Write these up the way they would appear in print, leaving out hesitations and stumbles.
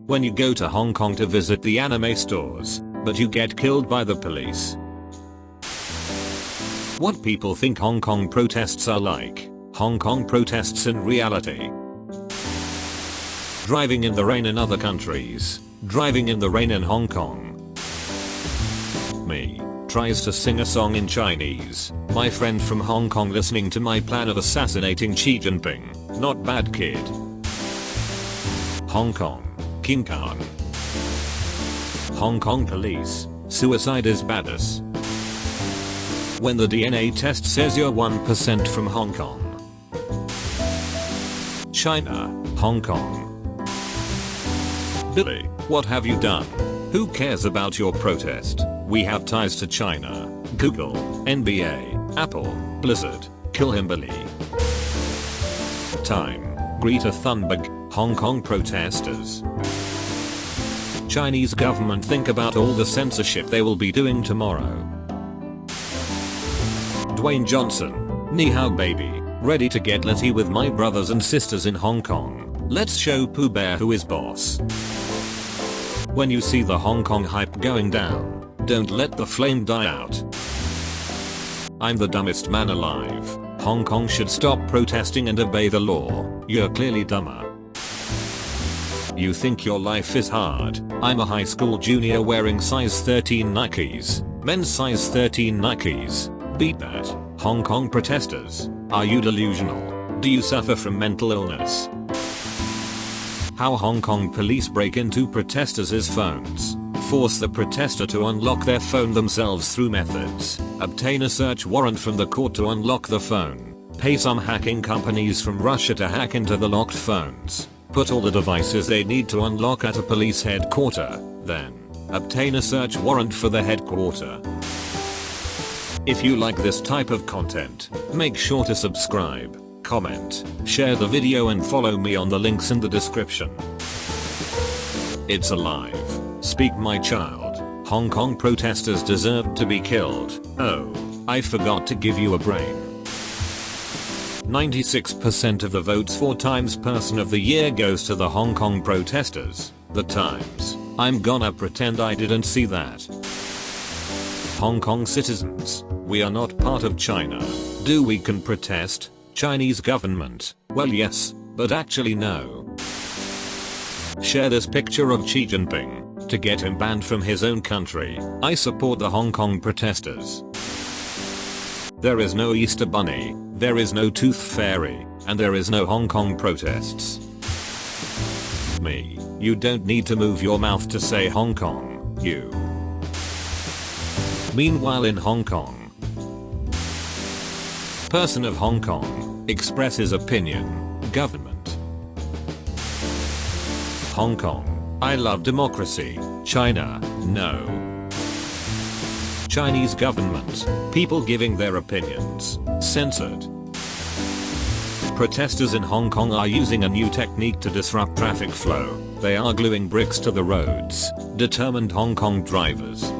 When you go to Hong Kong to visit the anime stores, but you get killed by the police. What people think Hong Kong protests are like. Hong Kong protests in reality. Driving in the rain in other countries. Driving in the rain in Hong Kong. Me tries to sing a song in Chinese. My friend from Hong Kong listening to my plan of assassinating Xi Jinping. Not bad kid. Hong Kong. King Khan. Hong Kong police. Suicide is badass. When the DNA test says you're 1% from Hong Kong. China. Hong Kong. Billy, what have you done? Who cares about your protest? We have ties to China. Google, NBA, Apple, Blizzard. Kill him, Billy. Time. Greta Thunberg. Hong Kong protesters. Chinese government think about all the censorship they will be doing tomorrow. Dwayne Johnson. Ni hao baby. Ready to get litty with my brothers and sisters in Hong Kong. Let's show Pooh Bear who is boss. When you see the Hong Kong hype going down, don't let the flame die out. I'm the dumbest man alive. Hong Kong should stop protesting and obey the law. You're clearly dumber. You think your life is hard. I'm a high school junior wearing size 13 Nikes. Men's size 13 Nikes. Beat that. Hong Kong protesters. Are you delusional? Do you suffer from mental illness? How Hong Kong police break into protesters' phones. Force the protester to unlock their phone themselves through methods. Obtain a search warrant from the court to unlock the phone. Pay some hacking companies from Russia to hack into the locked phones. Put all the devices they need to unlock at a police headquarter. Then, obtain a search warrant for the headquarter. If you like this type of content, make sure to subscribe, comment, share the video and follow me on the links in the description. It's alive. Speak my child. Hong Kong protesters deserve to be killed. Oh, I forgot to give you a brain. 96% of the votes for Times Person of the Year goes to the Hong Kong protesters. The Times. I'm gonna pretend I didn't see that. Hong Kong citizens. We are not part of China. Do we can protest? Chinese government. Well yes, but actually no. Share this picture of Xi Jinping. To get him banned from his own country. I support the Hong Kong protesters. There is no Easter Bunny, there is no Tooth Fairy, and there is no Hong Kong protests. Me, you don't need to move your mouth to say Hong Kong, you. Meanwhile in Hong Kong. Person of Hong Kong, expresses opinion, government. Hong Kong, I love democracy, China, no. Chinese government, people giving their opinions, censored. Protesters in Hong Kong are using a new technique to disrupt traffic flow. They are gluing bricks to the roads, determined Hong Kong drivers.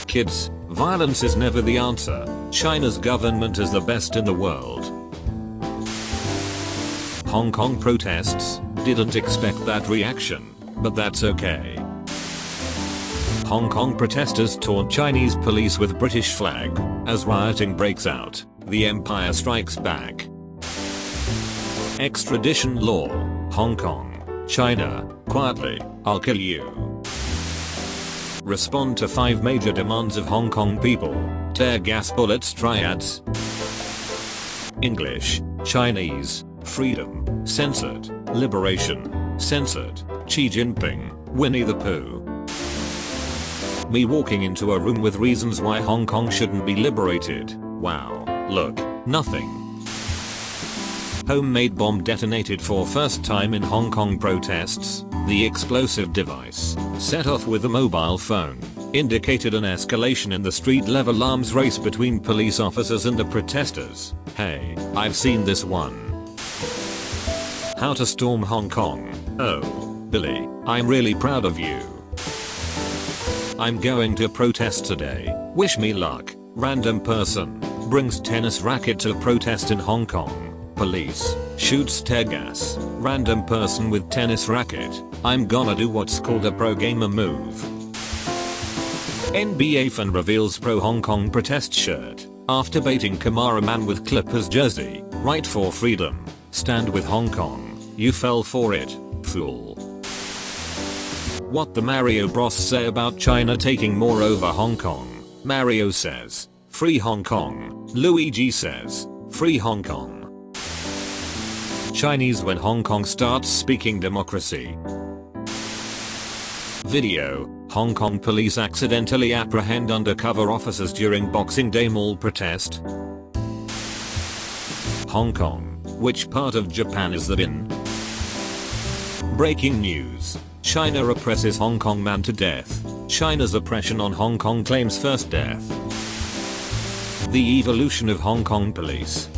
Kids, violence is never the answer. China's government is the best in the world. Hong Kong protests, didn't expect that reaction, but that's okay. Hong Kong protesters taunt Chinese police with British flag. As rioting breaks out, the empire strikes back. Extradition law. Hong Kong, China, quietly, I'll kill you. Respond to 5 major demands of Hong Kong people. Tear gas bullets triads. English, Chinese, freedom, censored, liberation, censored, Xi Jinping, Winnie the Pooh. Me walking into a room with reasons why Hong Kong shouldn't be liberated. Wow, look, nothing. Homemade bomb detonated for first time in Hong Kong protests. The explosive device, set off with a mobile phone, indicated an escalation in the street-level arms race between police officers and the protesters. Hey, I've seen this one. How to storm Hong Kong. Oh, Billy, I'm really proud of you. I'm going to protest today. Wish me luck. Random person brings tennis racket to protest in Hong Kong. Police. Shoots tear gas. Random person with tennis racket. I'm gonna do what's called a pro gamer move. NBA fan reveals pro Hong Kong protest shirt. After baiting cameraman with Clippers jersey. Right for freedom. Stand with Hong Kong. You fell for it, fool. What the Mario Bros say about China taking more over Hong Kong? Mario says, free Hong Kong. Luigi says, free Hong Kong. Chinese when Hong Kong starts speaking democracy. Video. Hong Kong police accidentally apprehend undercover officers during Boxing Day mall protest. Hong Kong. Which part of Japan is that in? Breaking news. China oppresses Hong Kong man to death. China's oppression on Hong Kong claims first death. The evolution of Hong Kong police.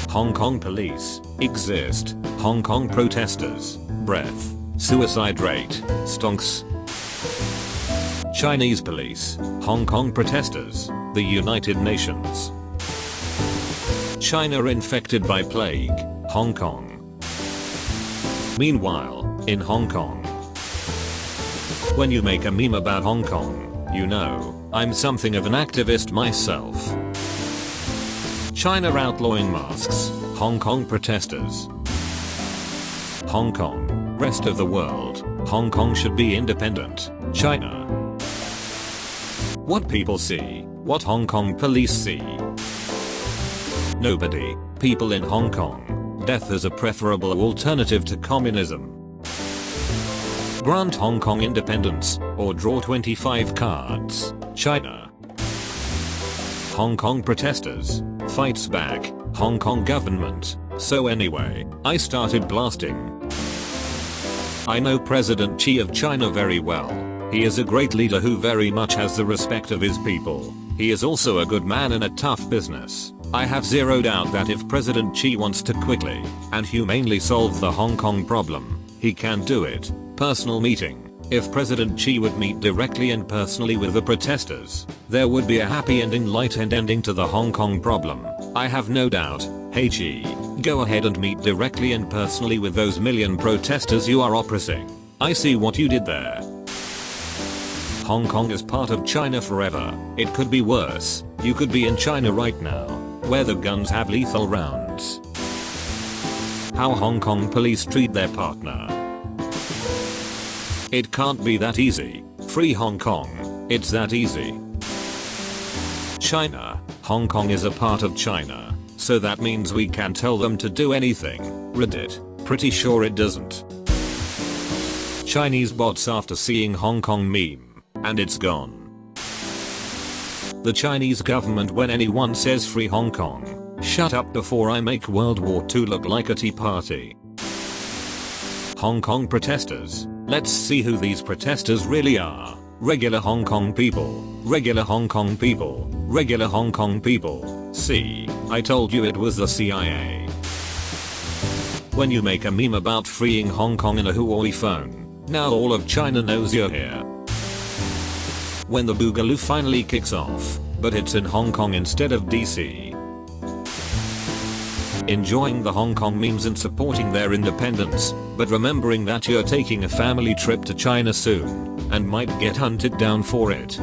Hong Kong police exist. Hong Kong protesters. Breath. Suicide rate. Stonks. Chinese police. Hong Kong protesters. The United Nations. China infected by plague. Hong Kong. Meanwhile, in Hong Kong. When you make a meme about Hong Kong, you know, I'm something of an activist myself. China outlawing masks. Hong Kong protesters. Hong Kong. Rest of the world. Hong Kong should be independent. China. What people see. What Hong Kong police see. Nobody. People in Hong Kong. Death is a preferable alternative to communism. Grant Hong Kong independence, or draw 25 cards. China. Hong Kong protesters. Fights back. Hong Kong government. So anyway, I started blasting. I know President Xi of China very well. He is a great leader who very much has the respect of his people. He is also a good man in a tough business. I have zero doubt that if President Xi wants to quickly and humanely solve the Hong Kong problem, he can do it. Personal meeting. If President Xi would meet directly and personally with the protesters, there would be a happy and enlightened ending to the Hong Kong problem. I have no doubt. Hey Xi, go ahead and meet directly and personally with those million protesters you are oppressing. I see what you did there. Hong Kong is part of China forever. It could be worse. You could be in China right now, where the guns have lethal rounds. How Hong Kong police treat their partner. It can't be that easy. Free Hong Kong. It's that easy. China. Hong Kong is a part of China. So that means we can tell them to do anything. Reddit. Pretty sure it doesn't. Chinese bots after seeing Hong Kong meme. And it's gone. The Chinese government when anyone says free Hong Kong. Shut up before I make World War II look like a tea party. Hong Kong protesters. Let's see who these protesters really are. Regular Hong Kong people. Regular Hong Kong people. Regular Hong Kong people. See, I told you it was the CIA. When you make a meme about freeing Hong Kong in a Huawei phone, now all of China knows you're here. When the Boogaloo finally kicks off, but it's in Hong Kong instead of DC. Enjoying the Hong Kong memes and supporting their independence, but remembering that you're taking a family trip to China soon, and might get hunted down for it.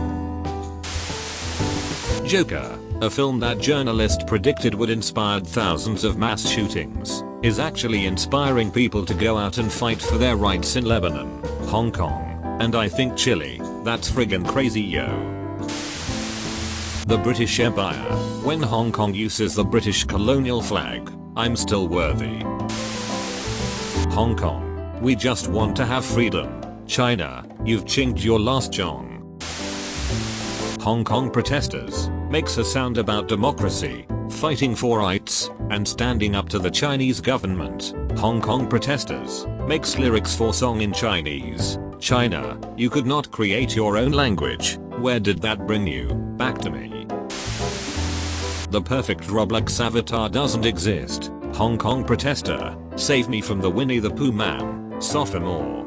Joker, a film that journalist predicted would inspire thousands of mass shootings, is actually inspiring people to go out and fight for their rights in Lebanon, Hong Kong, and I think Chile. That's friggin' crazy, yo. The British Empire. When Hong Kong uses the British colonial flag, I'm still worthy. Hong Kong. We just want to have freedom. China, you've chinked your last jong. Hong Kong protesters. Makes a sound about democracy, fighting for rights, and standing up to the Chinese government. Hong Kong protesters. Makes lyrics for song in Chinese. China, you could not create your own language. Where did that bring you? Back to me. The perfect Roblox avatar doesn't exist. Hong Kong protester. Save me from the Winnie the Pooh man. Sophomore.